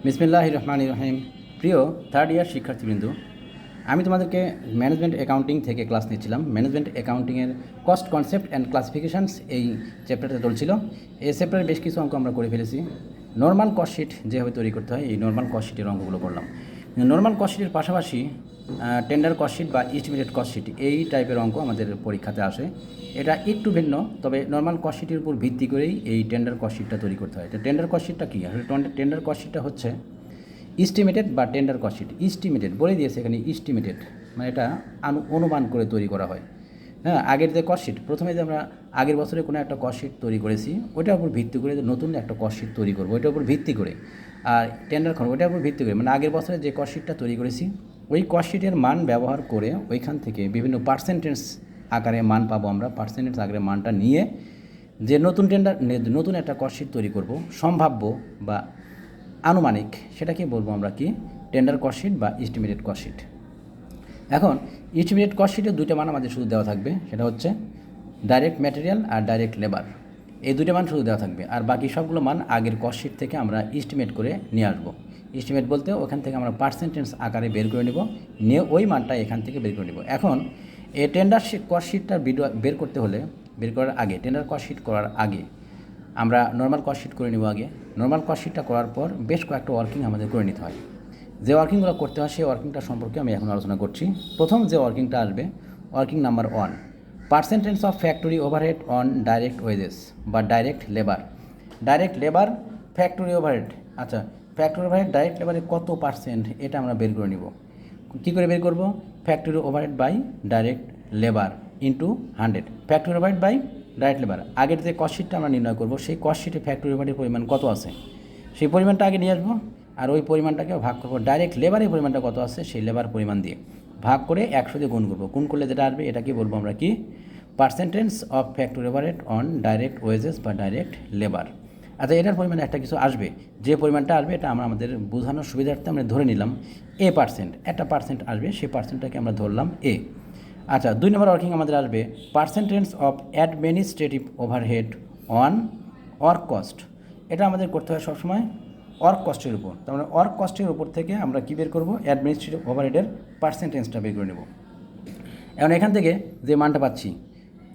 বিসমিল্লাহির রহমানির রহিম। প্রিয় থার্ড ইয়ার শিক্ষার্থীবৃন্দ, আমি তোমাদেরকে ম্যানেজমেন্ট অ্যাকাউন্টিং থেকে ক্লাস নিচ্ছিলাম। ম্যানেজমেন্ট অ্যাকাউন্টিংয়ের কস্ট কনসেপ্ট অ্যান্ড ক্লাসিফিকেশানস এই চ্যাপ্টারটা চলছিল। এই চ্যাপ্টারে বেশ কিছু অঙ্ক আমরা করে ফেলেছি। নর্মাল কস্ট শিট যেভাবে তৈরি করতে হয়, এই নর্মাল কস্ট শিটের অঙ্কগুলো করলাম। নর্মাল কস্ট শিটের পাশাপাশি টেন্ডার কস্ট শিট বা এস্টিমেটেড কস্ট শিট এই টাইপের অঙ্ক আমাদের পরীক্ষাতে আসে। এটা একটু ভিন্ন, তবে নর্মাল কস্ট শিটের উপর ভিত্তি করেই এই টেন্ডার কস্ট শিটটা তৈরি করতে হয়। তো টেন্ডার কস্ট শিটটা কী? আসলে টেন্ডার কস্ট শিটটা হচ্ছে ইস্টিমেটেড বা টেন্ডার কস্ট শিট। ইস্টিমেটেড বলে দিয়েছে এখানে, ইস্টিমেটেড মানে এটা অনুমান করে তৈরি করা হয়। হ্যাঁ, আগের যে কস্ট শিট, প্রথমে যে আমরা আগের বছরে কোনো একটা কস্ট শিট তৈরি করেছি, ওইটার উপর ভিত্তি করে নতুন একটা কস্ট শিট তৈরি করবো, ওইটার উপর ভিত্তি করে। আর টেন্ডার করবো ওইটার উপর ভিত্তি করে, মানে আগের বছরে যে কস্ট শিটটা তৈরি করেছি ওই কস্ট শিটের মান ব্যবহার করে ওইখান থেকে বিভিন্ন পার্সেন্টেজ আকারে মান পাবো আমরা। পার্সেন্টেজ আকারে মানটা নিয়ে যে নতুন একটা কস্ট শিট তৈরি করব, সম্ভাব্য বা আনুমানিক, সেটাকে বলবো আমরা কি? টেন্ডার কস্ট শিট বা এস্টিমেটেড কস্ট শিট। এখন এস্টিমেটেড কস্ট শিটের দুইটা মান আমাদের শুধু দেওয়া থাকবে, সেটা হচ্ছে ডাইরেক্ট ম্যাটেরিয়াল আর ডাইরেক্ট লেবার। এই দুইটা মান শুধু দেওয়া থাকবে, আর বাকি সবগুলো মান আগের কস্ট শিট থেকে আমরা এস্টিমেট করে নিয়ে আসবো। এস্টিমেট বলতে ওখান থেকে আমরা পার্সেন্টেজ আকারে বের করে নেব, নিয়ে ওই মানটা এখান থেকে বের করে নেব। এখন এই টেন্ডার কস্ট শিটটা বের করতে হলে, বের করার আগে, টেন্ডার কস্ট শিট করার আগে আমরা নর্মাল কস্ট শিট করে নেব আগে। নর্মাল কস্ট শিটটা করার পর বেশ কয়েকটা ওয়ার্কিং আমাদের করে নিতে হয়। যে ওয়ার্কিংগুলো করতে হয় সেই ওয়ার্কিংটা সম্পর্কে আমি এখন আলোচনা করছি। প্রথম যে ওয়ার্কিংটা আসবে, working number 1, percentage of factory overhead on direct wages বা direct labour. Direct labour, factory overhead. আচ্ছা, ফ্যাক্টরি ওভারহেড ডাইরেক্ট লেবারে কত পার্সেন্ট, এটা আমরা বের করে নিব। কী করে বের করব? Factory overhead by direct labour into 100। Factory overhead by direct labour. আগের যে কস্ট শিটটা আমরা নির্ণয় করব, সেই কস্ট শিটে ফ্যাক্টরি ওভারহেডের পরিমাণ কত আছে সেই পরিমাণটা আগে নিয়ে আসবো, আর ওই পরিমাণটাকে ভাগ করবো ডাইরেক্ট লেবারের পরিমাণটা কত আছে সেই লেবার পরিমাণ দিয়ে ভাগ করে 100 দিয়ে গুণ করবো। গুণ করলে যেটা আসবে এটাকে বলবো আমরা কি? Percentage of factory overhead on direct wages বা ডাইরেক্ট লেবার। আচ্ছা, এটার পরিমাণে একটা কিছু আসবে, যে পরিমাণটা আসবে এটা আমরা আমাদের বোঝানোর সুবিধার্থে আমরা ধরে নিলাম A%। একটা পার্সেন্ট আসবে, সেই পার্সেন্টটাকে আমরা ধরলাম A। আচ্ছা, 2 নম্বর ওয়ার্কিং আমাদের আসবে percentage of administrative overhead on work cost. এটা আমাদের করতে হয় সবসময় ওয়ার্ক কস্টের উপর। তার মানে ওয়ার্ক কস্টের উপর থেকে আমরা কী বের করবো? অ্যাডমিনিস্ট্রেটিভ ওভারহেডের পার্সেন্টেজটা বের করে নেব। এখন এখান থেকে যে মানটা পাচ্ছি,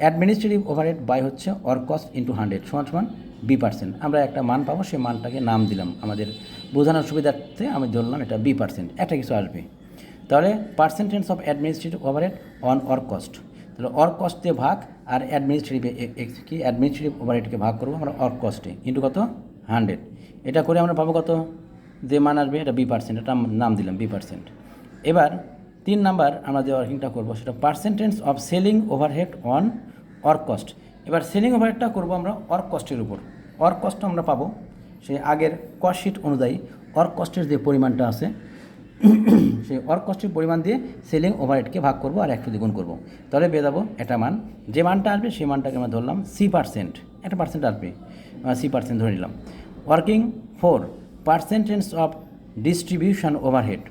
অ্যাডমিনিস্ট্রেটিভ ওভারহেড বাই হচ্ছে ওয়ার্ক কস্ট ইন্টু 100 সমান B%। আমরা একটা মান পাবো, সেই মানটাকে নাম দিলাম আমাদের বোঝানোর সুবিধার্থে, আমি ধরলাম এটা B%। একটা কিছু আসবে, তাহলে percentage of administrative overhead on work cost, তাহলে ওয়ার্ক কস্ট দিয়ে ভাগ, আর অ্যাডমিনিস্ট্রেটিভ ওভারহেডকে ভাগ করবো আমরা ওয়ার্ক কস্টে ইন্টু কত? 100। এটা করে আমরা পাবো কত? যে মান আসবে এটা B%, এটা নাম দিলাম B%। এবার 3 নাম্বার আমরা যে ওয়ার্কিংটা করবো সেটা percentage of selling overhead on work cost. এবার সেলিং ওভারহেডটা করবো আমরা ওয়ার্ক কস্টের উপর। ওয়ার্ক কস্ট আমরা পাবো সেই আগের কস্ট শিট অনুযায়ী ওয়ার্ক কস্টের যে পরিমাণটা আছে সেই ওয়ার্ক কস্টের পরিমাণ দিয়ে সেলিং ওভারহেডকে ভাগ করবো আর 100 দিয়ে গুণ করবো, তাহলে পেয়ে যাবো একটা মান। যে মানটা আসবে সেই মানটাকে আমরা ধরলাম C%। একটা পার্সেন্ট আসবে, C% ধরে নিলাম। Working 4, percentage of distribution overhead.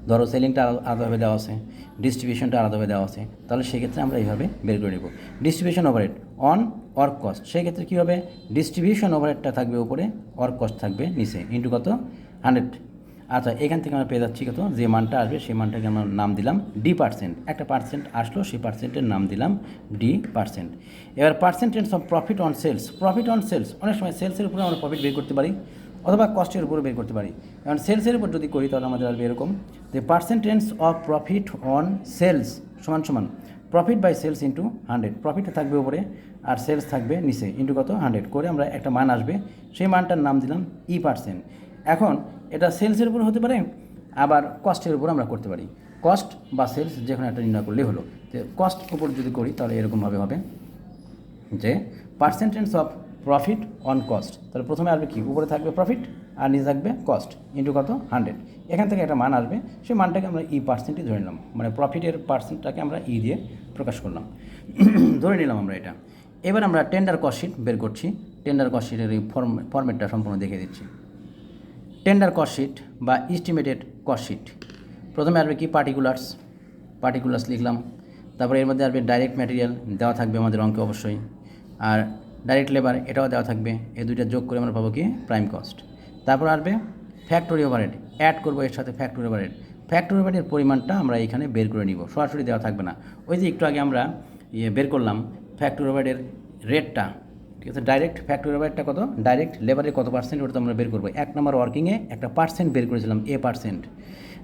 ধরো সেলিংটা আলাদাভাবে দেওয়া আছে, ডিস্ট্রিবিউশনটা আলাদাভাবে দেওয়া আছে, তাহলে সেক্ষেত্রে আমরা এইভাবে বের করে নেব। Distribution overhead on work cost, সেক্ষেত্রে কী হবে? ডিস্ট্রিবিউশন ওভারহেডটা থাকবে উপরে, ওয়ার্ক কস্ট থাকবে নিচে, ইন্টু কত? 100। আচ্ছা, এখান থেকে আমরা পেয়ে যাচ্ছি কত? যে মানটা আসবে সেই মানটাকে আমরা নাম দিলাম D%। একটা পার্সেন্ট আসলো, সেই পার্সেন্টের নাম দিলাম D%। এবার percentage of profit on sales. Profit on sales, অনেক সময় সেলসের উপরে আমরা প্রফিট বের করতে পারি, অথবা কস্টের উপরে বের করতে পারি। কারণ সেলসের উপর যদি করি তাহলে আমাদের আসবে এরকম যে percentage of profit on sales সমান প্রফিট বাই সেলস ইন্টু 100। প্রফিটটা থাকবে উপরে আর সেলস থাকবে নিচে, ইন্টু কত? 100 করে আমরা একটা মান আসবে, সেই মানটার নাম দিলাম E%। এখন এটা সেলসের উপর হতে পারে, আবার কস্টের উপর আমরা করতে পারি। কস্ট বা সেলস যে কোনো একটা নির্ণয় করলেই হলো। যে কস্ট উপর যদি করি তাহলে এরকমভাবে হবে যে percentage of profit on cost. তাহলে প্রথমে আসবে কি? উপরে থাকবে প্রফিট আর নিচে থাকবে কস্ট, ইন্টু কত? 100। এখান থেকে একটা মান আসবে, সেই মানটাকে আমরা E% ধরে নিলাম, মানে প্রফিটের পার্সেন্টটাকে আমরা E দিয়ে প্রকাশ করলাম, ধরে নিলাম আমরা এটা। এবার আমরা টেন্ডার কস্ট শিট বের করছি। টেন্ডার কস্ট শিটের এই ফরম্যাটটা সম্পূর্ণ দেখিয়ে দিচ্ছি। টেন্ডার কস্ট শিট বা এস্টিমেটেড কস্ট শিট, প্রথমে আসবে কি? পার্টিকুলার্স লিখলাম। তারপরে এর মধ্যে আসবে ডাইরেক্ট ম্যাটেরিয়াল, দেওয়া থাকবে আমাদের অঙ্কে অবশ্যই, আর ডাইরেক্ট লেবার এটাও দেওয়া থাকবে। এই দুইটা যোগ করে আমরা পাবো কি? Prime cost. তারপর আসবে ফ্যাক্টরি ওভারহেড অ্যাড করবো এর সাথে ফ্যাক্টরি ওভারহেড। ফ্যাক্টরি ওভারহেডের পরিমাণটা আমরা এখানে বের করে নিব, সরাসরি দেওয়া থাকবে না। ওই যে একটু আগে আমরা বের করলাম ফ্যাক্টরি ওভারহেডের রেটটা, ঠিক আছে। ডাইরেক্ট ফ্যাক্টরি ওভারহেডটা কত, ডাইরেক্ট লেবারের কত পার্সেন্ট, ওটা তো আমরা বের করবো। 1 নম্বর ওয়ার্কিংয়ে একটা পার্সেন্ট বের করেছিলাম, A%,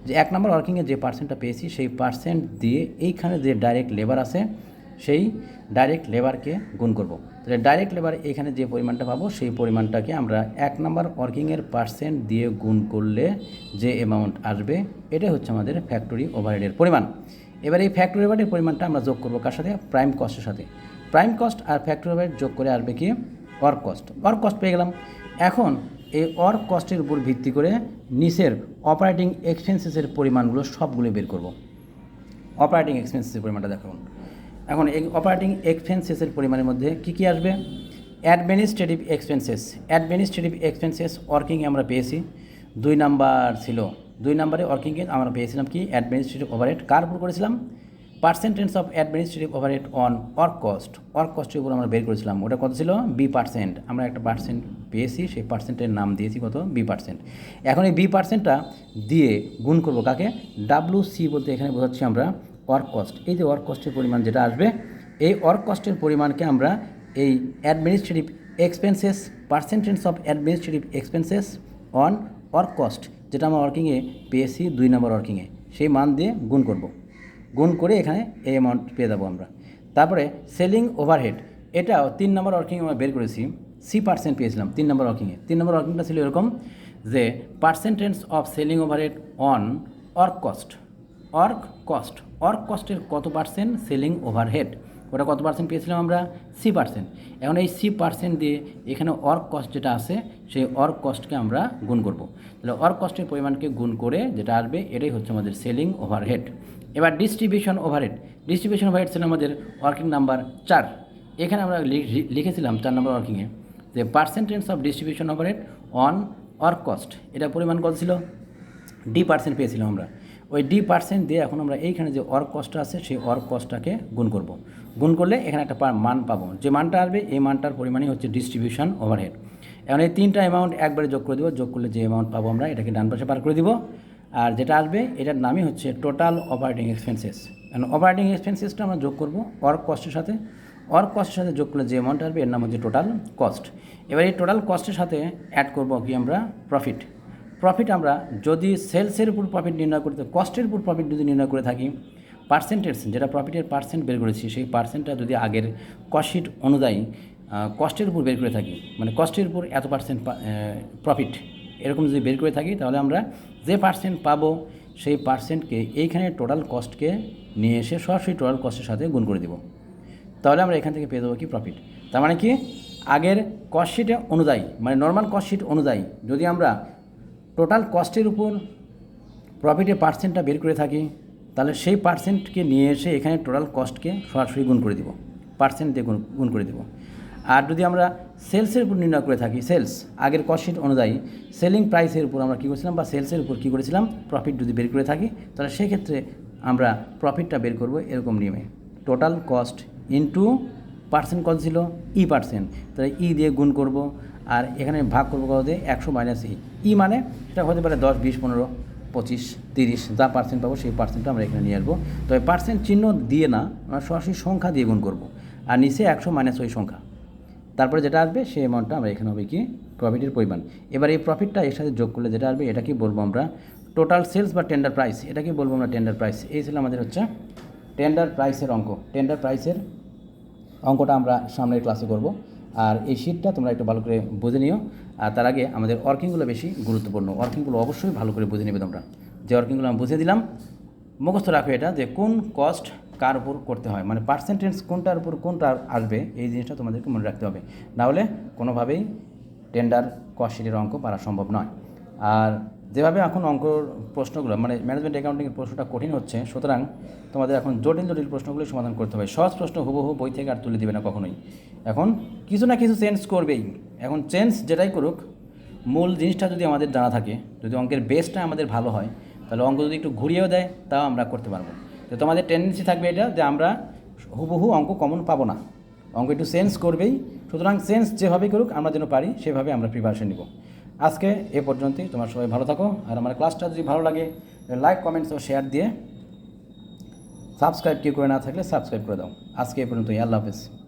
যে 1 নম্বর ওয়ার্কিংয়ে যে পার্সেন্টটা পেয়েছি সেই পার্সেন্ট দিয়ে এইখানে যে ডাইরেক্ট লেবার আছে সেই ডাইরেক্ট লেবারকে গুণ করব। তাহলে ডাইরেক্ট লেবার এখানে যে পরিমাণটা পাবো সেই পরিমাণটাকে আমরা 1 নম্বর ওয়ার্কিংয়ের পার্সেন্ট দিয়ে গুণ করলে যে অ্যামাউন্ট আসবে এটাই হচ্ছে আমাদের ফ্যাক্টরি ওভারহেডের পরিমাণ। এবার এই ফ্যাক্টরি ওভারহেডের পরিমাণটা আমরা যোগ করবো কার সাথে, প্রাইম কস্টের সাথে। প্রাইম কস্ট আর ফ্যাক্টরি ওভারহেড যোগ করে আসবে কি, ওয়ার্ক কস্ট। ওয়ার্ক কস্ট পেয়ে গেলাম। এখন এই ওয়ার্ক কস্টের উপর ভিত্তি করে নিচের অপারেটিং এক্সপেন্সেসের পরিমাণগুলো সবগুলো বের করব। অপারেটিং এক্সপেন্সেসের পরিমাণটা দেখুন। এখন এই অপারেটিং এক্সপেন্সেসের পরিমাণের মধ্যে কী কী আসবে, অ্যাডমিনিস্ট্রেটিভ এক্সপেন্সেস। অ্যাডমিনিস্ট্রেটিভ এক্সপেন্সেস ওয়ার্কিংয়ে আমরা পেয়েছি 2 নাম্বার ছিল, 2 নম্বরে ওয়ার্কিংয়ে আমরা পেয়েছিলাম কি, অ্যাডমিনিস্ট্রেটিভ ওভারহেড। কার উপর করেছিলাম, percentage of administrative overhead on work cost. Work কস্টের উপর আমরা বের করেছিলাম, ওটা কত ছিল, B%। আমরা একটা পার্সেন্ট পেয়েছি, সেই পার্সেন্টের নাম দিয়েছি কত, B%। এখন এই B%টা দিয়ে গুণ করবো কাকে, WC বলতে এখানে বোঝাচ্ছি আমরা ওয়ার্ক কস্ট। এই যে ওয়ার্ক কস্টের পরিমাণ যেটা আসবে, এই ওয়ার্ক কস্টের পরিমাণকে আমরা এই administrative expenses, percentage of administrative expenses on work cost, যেটা আমরা ওয়ার্কিংয়ে পেয়েছি 2 নম্বর ওয়ার্কিংয়ে, সেই মান দিয়ে গুণ করব। গুণ করে এখানে এই অ্যামাউন্ট পেয়ে যাবো আমরা। তারপরে সেলিং ওভারহেড, এটাও 3 নম্বর ওয়ার্কিংয়ে আমরা বের করেছি, C% পেয়েছিলাম 3 নম্বর ওয়ার্কিংয়ে। 3 নম্বর ওয়ার্কিংটা ছিল এরকম যে percentage of selling overhead on work cost. Work কস্টের কত পার্সেন্ট সেলিং ওভারহেড, ওটা কত পার্সেন্ট পেয়েছিলাম আমরা, C%। এখন এই C% দিয়ে এখানে ওয়ার্ক কস্ট যেটা আছে সেই ওয়ার্ক কস্টকে আমরা গুণ করব। তাহলে ওয়ার্ক কস্টের পরিমাণকে গুণ করে যেটা আসবে এটাই হচ্ছে আমাদের সেলিং ওভারহেড। এবার ডিস্ট্রিবিউশন ওভারহেড। ডিস্ট্রিবিউশন ওভারহেড ছিল আমাদের ওয়ার্কিং নাম্বার 4। এখানে আমরা লিখেছিলাম 4 নম্বর ওয়ার্কিংয়ে যে percentage of distribution overhead on work cost, এটা পরিমাণ কত ছিল, D% পেয়েছিলাম আমরা। ওই D% দিয়ে এখন আমরা এইখানে যে ওয়ার্ক কস্টটা আছে সেই ওয়ার্ক কস্টটাকে গুণ করব। গুণ করলে এখানে একটা মান পাবো, যে মানটা আসবে এই মানটার পরিমাণই হচ্ছে ডিস্ট্রিবিউশন ওভারহেড। এখন এই 3টা অ্যামাউন্ট একবারে যোগ করে দেবো, যোগ করলে যে অ্যামাউন্ট পাবো আমরা এটাকে ডান পাশে পার করে দিব, আর যেটা আসবে এটার নামই হচ্ছে টোটাল অপারেটিং এক্সপেন্সেস। এখন অপারেটিং এক্সপেন্সেসটা আমরা যোগ করব ওয়ার্ক কস্টের সাথে, ওয়ার্ক কস্টের সাথে যোগ করলে যে অ্যামাউন্ট আসবে এর নাম হচ্ছে টোটাল কস্ট। এবার এই টোটাল কস্টের সাথে অ্যাড করব কি আমরা, প্রফিট। প্রফিট আমরা যদি সেলসের উপর প্রফিট নির্ণয় করতে, কস্টের উপর প্রফিট যদি নির্ণয় করে থাকি, পার্সেন্টেজ যেটা প্রফিটের পার্সেন্ট বের করেছি সেই পার্সেন্টটা যদি আগের কস্ট অনুযায়ী কস্টের উপর বের করে থাকি, মানে কস্টের উপর এত পার্সেন্ট প্রফিট এরকম যদি বের করে থাকি, তাহলে আমরা যে পার্সেন্ট পাবো সেই পার্সেন্টকে এইখানে টোটাল কস্টকে নিয়ে এসে সরাসরি টোটাল কস্টের সাথে গুণ করে দেব। তাহলে আমরা এখান থেকে পেয়ে দেবো কি, প্রফিট। তার মানে কি, আগের কস্টশিটে অনুযায়ী, মানে নর্মাল কস্টশিট অনুযায়ী যদি আমরা টোটাল কস্টের উপর প্রফিটের পার্সেন্টটা বের করে থাকি, তাহলে সেই পার্সেন্টকে নিয়ে এসে এখানে টোটাল কস্টকে সরাসরি গুণ করে দিব, পার্সেন্ট দিয়ে গুণ করে দেব। আর যদি আমরা সেলসের উপর নির্ণয় করে থাকি, সেলস আগের কস্টশিট অনুযায়ী সেলিং প্রাইসের উপর আমরা কী করেছিলাম, বা সেলসের উপর কী করেছিলাম, প্রফিট যদি বের করে থাকি, তাহলে সেক্ষেত্রে আমরা প্রফিটটা বের করব এরকম নিয়মে, টোটাল কস্ট ইন্টু পার্সেন্ট কত ছিল, E%, তাহলে দিয়ে গুণ করব, আর এখানে ভাগ করবো কত দিয়ে, 100 মাইনাস ই মানে সেটা হতে পারে 10, 20, 15, 25, 30 যা পার্সেন্ট পাবো সেই পার্সেন্টটা আমরা এখানে নিয়ে আসবো। তবে পার্সেন্ট চিহ্ন দিয়ে না, আমরা সরাসরি সংখ্যা দিয়ে গুণ করব, আর নিচে 100 মাইনাস ওই সংখ্যা, তারপরে যেটা আসবে সেই অ্যামাউন্টটা আমরা এখানে হবে কি, প্রফিটের পরিমাণ। এবার এই প্রফিটটা এর সাথে যোগ করলে যেটা আসবে এটা কি বলবো আমরা, টোটাল সেলস বা টেন্ডার প্রাইস, এটা কি বলবো আমরা, টেন্ডার প্রাইস। এই ছিল আমাদের হচ্ছে টেন্ডার প্রাইসের অঙ্ক। টেন্ডার প্রাইসের অঙ্কটা আমরা সামনের ক্লাসে করব। আর এই শিটটা তোমরা একটু ভালো করে বুঝে নিও। আর তার আগে আমাদের ওয়ার্কিংগুলো বেশি গুরুত্বপূর্ণ, ওয়ার্কিংগুলো অবশ্যই ভালো করে বুঝে নেবে তোমরা। যে ওয়ার্কিংগুলো আমি বুঝে দিলাম, মুখস্থ রাখো এটা, যে কোন কস্ট কার উপর করতে হয়, মানে পার্সেন্টেজ কোনটার উপর কোনটা আসবে এই জিনিসটা তোমাদেরকে মনে রাখতে হবে, নাহলে কোনোভাবেই টেন্ডার কস্টশিটের অঙ্ক পারা সম্ভব নয়। আর যেভাবে এখন অঙ্কর প্রশ্নগুলো, মানে ম্যানেজমেন্ট অ্যাকাউন্টিংয়ের প্রশ্নটা কঠিন হচ্ছে, সুতরাং তোমাদের এখন জটিল প্রশ্নগুলি সমাধান করতে হবে। সহজ প্রশ্ন হুবহু বই থেকে আর তুলে দেবে না কখনোই, এখন কিছু না কিছু চেঞ্জ করবেই। এখন চেঞ্জ যেটাই করুক, মূল জিনিসটা যদি আমাদের জানা থাকে, যদি অঙ্কের বেসটা আমাদের ভালো হয়, তাহলে অঙ্ক যদি একটু ঘুরিয়েও দেয় তাও আমরা করতে পারবো। তো তোমাদের টেন্ডেন্সি থাকবে এটা যে আমরা হুবহু অঙ্ক কমন পাবো না, অঙ্ক একটু চেঞ্জ করবেই। সুতরাং চেঞ্জ যেভাবে করুক আমরা যেন পারি সেভাবে আমরা প্রিপারেশন নিব। আজকে এ পর্যন্তই। তোমার সবাই ভালো থাকো, আর আমার ক্লাসটা যদি ভালো লাগে লাইক, কমেন্টস ও শেয়ার দিয়ে সাবস্ক্রাইব কেউ করে না থাকলে সাবস্ক্রাইব করে দাও। আজকে এ পর্যন্তই। আল্লাহ হাফেজ।